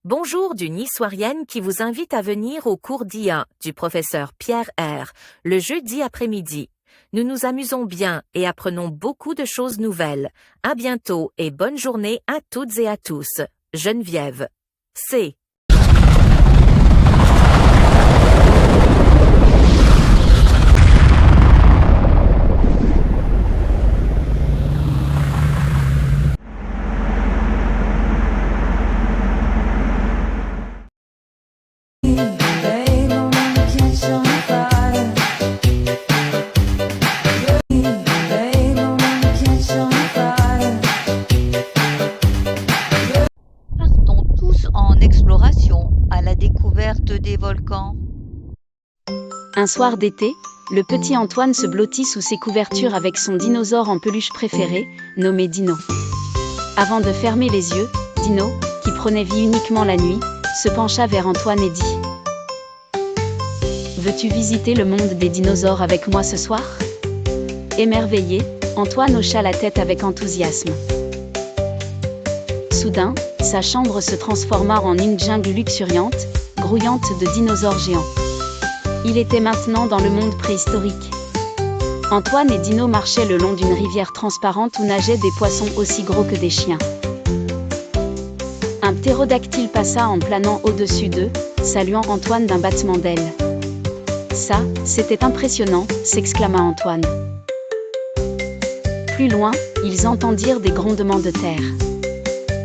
Bonjour du Niçoirienne qui vous invite à venir au cours d'IA du professeur Pierre R. le jeudi après-midi. Nous nous amusons bien et apprenons beaucoup de choses nouvelles. À bientôt et bonne journée à toutes et à tous. Geneviève. C. Partons tous en exploration à la découverte des volcans. Un soir d'été, le petit Antoine se blottit sous ses couvertures avec son dinosaure en peluche préféré, nommé Dino. Avant de fermer les yeux, Dino, qui prenait vie uniquement la nuit, se pencha vers Antoine et dit : « Veux-tu visiter le monde des dinosaures avec moi ce soir ?» Émerveillé, Antoine hocha la tête avec enthousiasme. Soudain, sa chambre se transforma en une jungle luxuriante, grouillante de dinosaures géants. Il était maintenant dans le monde préhistorique. Antoine et Dino marchaient le long d'une rivière transparente où nageaient des poissons aussi gros que des chiens. Un ptérodactyle passa en planant au-dessus d'eux, saluant Antoine d'un battement d'ailes. « Ça, c'était impressionnant !» s'exclama Antoine. Plus loin, ils entendirent des grondements de terre.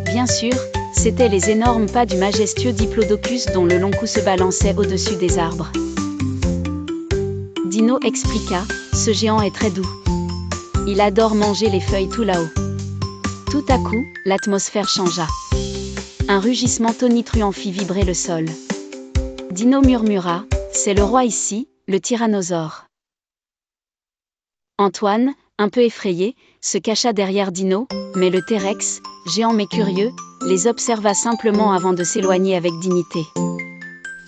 Bien sûr, c'étaient les énormes pas du majestueux Diplodocus dont le long cou se balançait au-dessus des arbres. Dino expliqua : « Ce géant est très doux. Il adore manger les feuilles tout là-haut. » Tout à coup, l'atmosphère changea. Un rugissement tonitruant fit vibrer le sol. Dino murmura : « C'est le roi ici, le tyrannosaure. » Antoine, un peu effrayé, se cacha derrière Dino, mais le T-Rex, géant mais curieux, les observa simplement avant de s'éloigner avec dignité.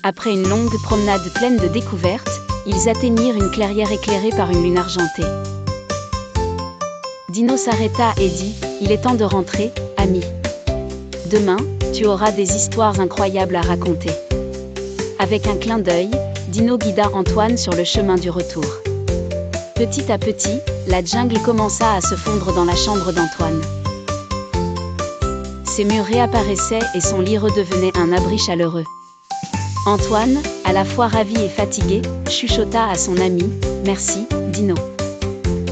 Après une longue promenade pleine de découvertes, ils atteignirent une clairière éclairée par une lune argentée. Dino s'arrêta et dit : « Il est temps de rentrer, ami. Demain, tu auras des histoires incroyables à raconter. » Avec un clin d'œil, Dino guida Antoine sur le chemin du retour. Petit à petit, la jungle commença à se fondre dans la chambre d'Antoine. Ses murs réapparaissaient et son lit redevenait un abri chaleureux. Antoine, à la fois ravi et fatigué, chuchota à son ami : « Merci, Dino. »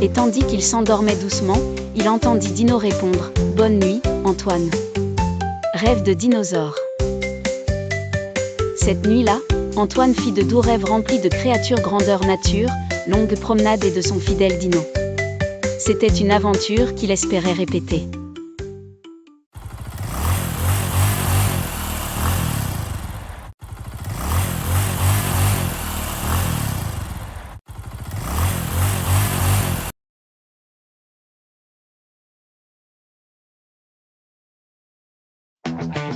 Et tandis qu'il s'endormait doucement, il entendit Dino répondre : « Bonne nuit, Antoine. Rêve de dinosaure. » Cette nuit-là, Antoine fit de doux rêves remplis de créatures grandeur nature, longues promenades et de son fidèle Dino. C'était une aventure qu'il espérait répéter.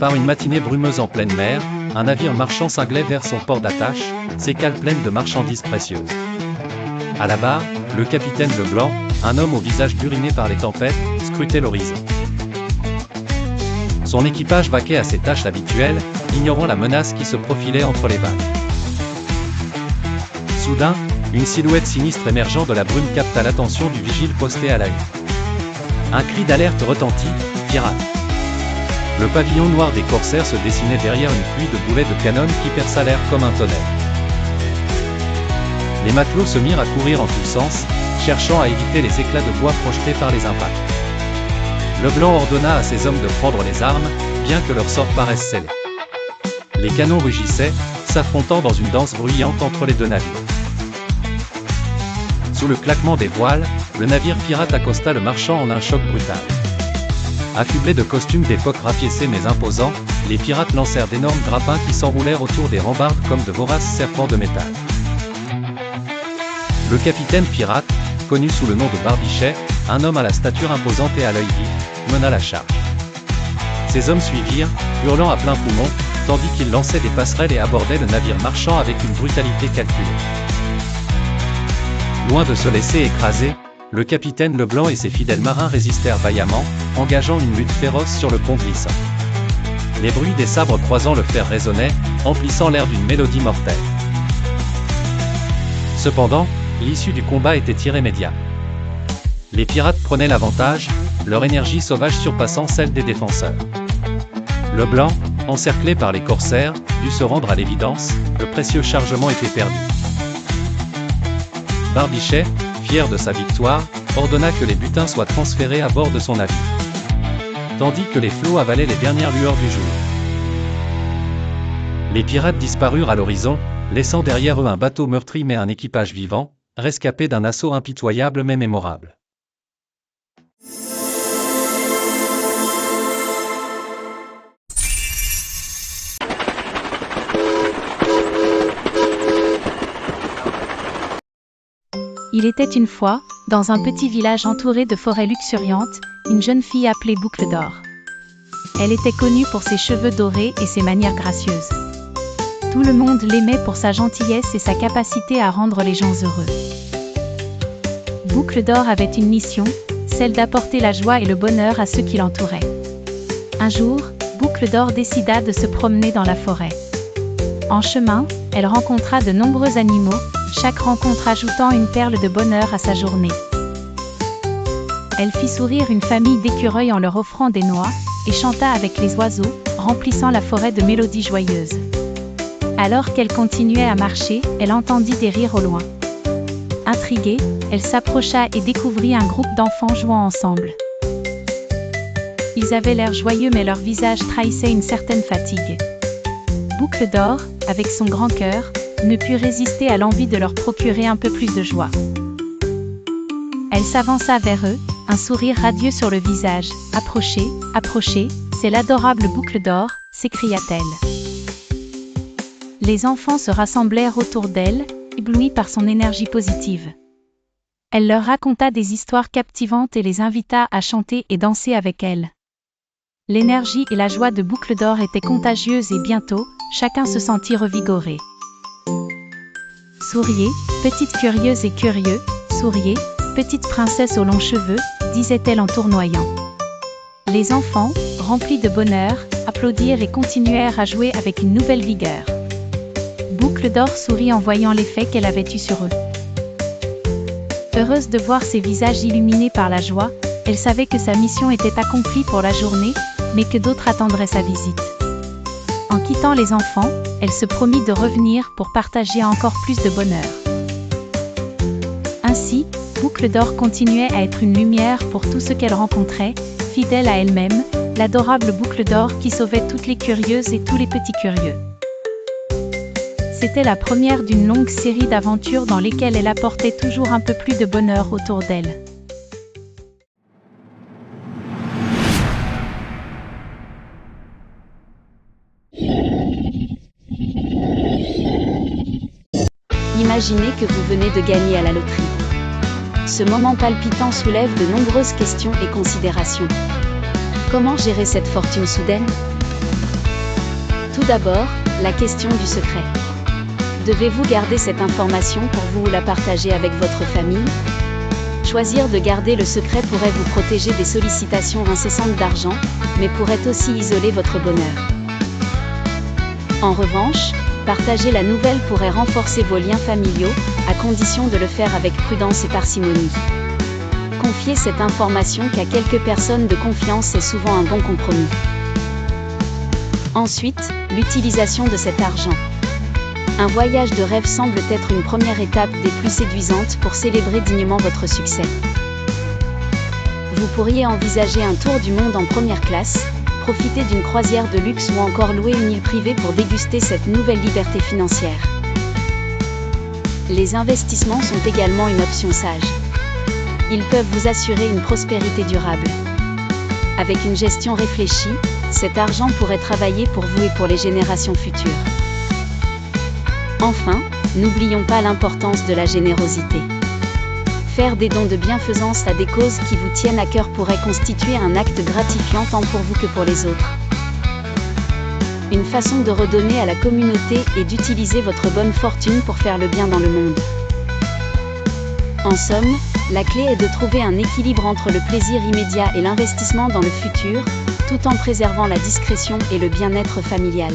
Par une matinée brumeuse en pleine mer, un navire marchand cinglait vers son port d'attache, ses cales pleines de marchandises précieuses. À la barre, le capitaine Leblanc, un homme au visage buriné par les tempêtes, scrutait l'horizon. Son équipage vaquait à ses tâches habituelles, ignorant la menace qui se profilait entre les vagues. Soudain, une silhouette sinistre émergeant de la brume capta l'attention du vigile posté à la hutte. Un cri d'alerte retentit : « Pirate !» Le pavillon noir des corsaires se dessinait derrière une pluie de boulets de canon qui perça l'air comme un tonnerre. Les matelots se mirent à courir en tous sens, cherchant à éviter les éclats de bois projetés par les impacts. Leblanc ordonna à ses hommes de prendre les armes, bien que leur sort paraisse scellé. Les canons rugissaient, s'affrontant dans une danse bruyante entre les deux navires. Sous le claquement des voiles, le navire pirate accosta le marchand en un choc brutal. Affublés de costumes d'époque rapiécés mais imposants, les pirates lancèrent d'énormes grappins qui s'enroulèrent autour des rambardes comme de voraces serpents de métal. Le capitaine pirate, connu sous le nom de Barbichet, un homme à la stature imposante et à l'œil vif, mena la charge. Ses hommes suivirent, hurlant à plein poumon, tandis qu'ils lançaient des passerelles et abordaient le navire marchand avec une brutalité calculée. Loin de se laisser écraser, le capitaine Leblanc et ses fidèles marins résistèrent vaillamment, engageant une lutte féroce sur le pont glissant. Les bruits des sabres croisant le fer résonnaient, emplissant l'air d'une mélodie mortelle. Cependant, l'issue du combat était irrémédiable. Les pirates prenaient l'avantage, leur énergie sauvage surpassant celle des défenseurs. Le blanc, encerclé par les corsaires, dut se rendre à l'évidence, le précieux chargement était perdu. Barbichet, fier de sa victoire, ordonna que les butins soient transférés à bord de son navire. Tandis que les flots avalaient les dernières lueurs du jour. Les pirates disparurent à l'horizon, laissant derrière eux un bateau meurtri mais un équipage vivant, rescapé d'un assaut impitoyable mais mémorable. Il était une fois, dans un petit village entouré de forêts luxuriantes, une jeune fille appelée Boucle d'Or. Elle était connue pour ses cheveux dorés et ses manières gracieuses. Tout le monde l'aimait pour sa gentillesse et sa capacité à rendre les gens heureux. Boucle d'Or avait une mission, celle d'apporter la joie et le bonheur à ceux qui l'entouraient. Un jour, Boucle d'Or décida de se promener dans la forêt. En chemin, elle rencontra de nombreux animaux, chaque rencontre ajoutant une perle de bonheur à sa journée. Elle fit sourire une famille d'écureuils en leur offrant des noix, et chanta avec les oiseaux, remplissant la forêt de mélodies joyeuses. Alors qu'elle continuait à marcher, elle entendit des rires au loin. Intriguée, elle s'approcha et découvrit un groupe d'enfants jouant ensemble. Ils avaient l'air joyeux mais leur visage trahissait une certaine fatigue. Boucle d'Or, avec son grand cœur, ne put résister à l'envie de leur procurer un peu plus de joie. Elle s'avança vers eux, un sourire radieux sur le visage. « Approchez, approchez, c'est l'adorable Boucle d'Or !» s'écria-t-elle. Les enfants se rassemblèrent autour d'elle, éblouis par son énergie positive. Elle leur raconta des histoires captivantes et les invita à chanter et danser avec elle. L'énergie et la joie de Boucle d'Or étaient contagieuses et bientôt, chacun se sentit revigoré. Souriez, petite curieuse et curieux, souriez, petite princesse aux longs cheveux, disait-elle en tournoyant. Les enfants, remplis de bonheur, applaudirent et continuèrent à jouer avec une nouvelle vigueur. Boucle d'Or sourit en voyant l'effet qu'elle avait eu sur eux. Heureuse de voir ses visages illuminés par la joie, elle savait que sa mission était accomplie pour la journée, mais que d'autres attendraient sa visite. En quittant les enfants, elle se promit de revenir pour partager encore plus de bonheur. Ainsi, Boucle d'Or continuait à être une lumière pour tout ce qu'elle rencontrait, fidèle à elle-même, l'adorable Boucle d'Or qui sauvait toutes les curieuses et tous les petits curieux. C'était la première d'une longue série d'aventures dans lesquelles elle apportait toujours un peu plus de bonheur autour d'elle. Imaginez que vous venez de gagner à la loterie. Ce moment palpitant soulève de nombreuses questions et considérations. Comment gérer cette fortune soudaine ? Tout d'abord, la question du secret. Devez-vous garder cette information pour vous ou la partager avec votre famille ? Choisir de garder le secret pourrait vous protéger des sollicitations incessantes d'argent, mais pourrait aussi isoler votre bonheur. En revanche, partager la nouvelle pourrait renforcer vos liens familiaux, à condition de le faire avec prudence et parcimonie. Confier cette information qu'à quelques personnes de confiance est souvent un bon compromis. Ensuite, l'utilisation de cet argent. Un voyage de rêve semble être une première étape des plus séduisantes pour célébrer dignement votre succès. Vous pourriez envisager un tour du monde en première classe, profiter d'une croisière de luxe ou encore louer une île privée pour déguster cette nouvelle liberté financière. Les investissements sont également une option sage. Ils peuvent vous assurer une prospérité durable. Avec une gestion réfléchie, cet argent pourrait travailler pour vous et pour les générations futures. Enfin, n'oublions pas l'importance de la générosité. Faire des dons de bienfaisance à des causes qui vous tiennent à cœur pourrait constituer un acte gratifiant tant pour vous que pour les autres. Une façon de redonner à la communauté et d'utiliser votre bonne fortune pour faire le bien dans le monde. En somme, la clé est de trouver un équilibre entre le plaisir immédiat et l'investissement dans le futur, tout en préservant la discrétion et le bien-être familial.